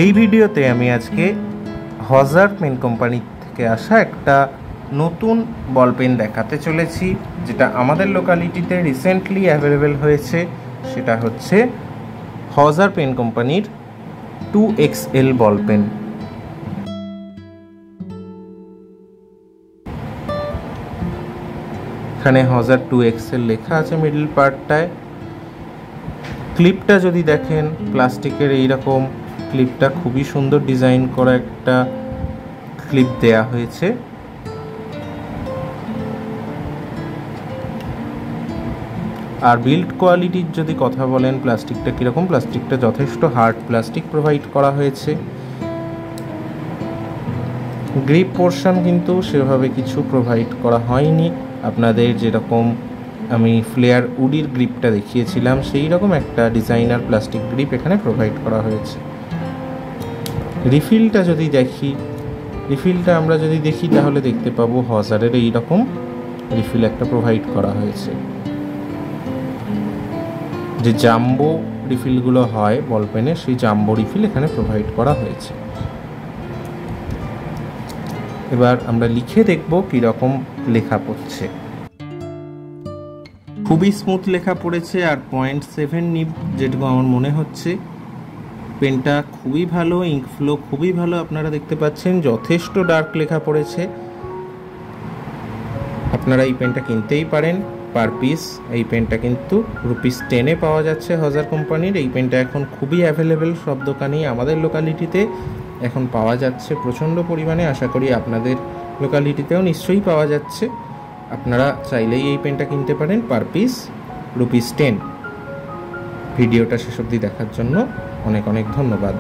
এই ভিডিওতে আমি আজকে হজার পেন কোম্পানি থেকে আসা একটা নতুন বল পেন দেখাতে চলেছি, যেটা আমাদের লোকালিটিতে রিসেন্টলি অ্যাভেলেবেল হয়েছে। সেটা হচ্ছে হজার পেন কোম্পানির 2XL বল পেন। এখানে হজার 2XL লেখা আছে মিডল পার্টটায়। ক্লিপটা যদি দেখেন, প্লাস্টিকের এইরকম ক্লিপটা খুবই সুন্দর ডিজাইন করা একটা ক্লিপ দেয়া হয়েছে। আর বিল্ড কোয়ালিটির যদি কথা বলেন, প্লাস্টিকটা কীরকম, প্লাস্টিকটা যথেষ্ট হার্ড প্লাস্টিক প্রোভাইড করা হয়েছে। গ্রিপ পোর্শন কিন্তু সেভাবে কিছু প্রোভাইড করা হয়নি। আপনাদের যেরকম আমি ফ্লেয়ার উডির গ্রিপটা দেখিয়েছিলাম, সেই রকম একটা ডিজাইনার প্লাস্টিক গ্রিপ এখানে প্রোভাইড করা হয়েছে। রিফিলটা যদি দেখি, রিফিলটা আমরা যদি দেখি তাহলে দেখতে পাবো হজারের এইরকম রিফিল একটা প্রোভাইড করা হয়েছে। যে জাম্বো রিফিলগুলো হয় বল পেনে, সেই জাম্বো রিফিল এখানে প্রোভাইড করা হয়েছে। এবার আমরা লিখে দেখব কীরকম লেখা পড়ছে। খুবই স্মুথ লেখা পড়েছে, আর 0.7 নিব যেটুকু আমার মনে হচ্ছে। পেনটা খুবই ভালো, ইঙ্ক ফ্লো খুবই ভালো, আপনারা দেখতে পাচ্ছেন যথেষ্ট ডার্ক লেখা পড়েছে। আপনারা এই পেনটা কিনতেই পারেন পার পিস। এই পেনটা কিন্তু ₹10 পাওয়া যাচ্ছে হজার কোম্পানির। এই পেনটা এখন খুবই অ্যাভেলেবেল সব দোকানেই, আমাদের লোকালিটিতে এখন পাওয়া যাচ্ছে প্রচণ্ড পরিমাণে। আশা করি আপনাদের লোকালিটিতেও নিশ্চয়ই পাওয়া যাচ্ছে। আপনারা চাইলেই এই পেনটা কিনতে পারেন পার পিস ₹10। ভিডিওটা শেষ অবধি দেখার জন্য অনেক অনেক ধন্যবাদ।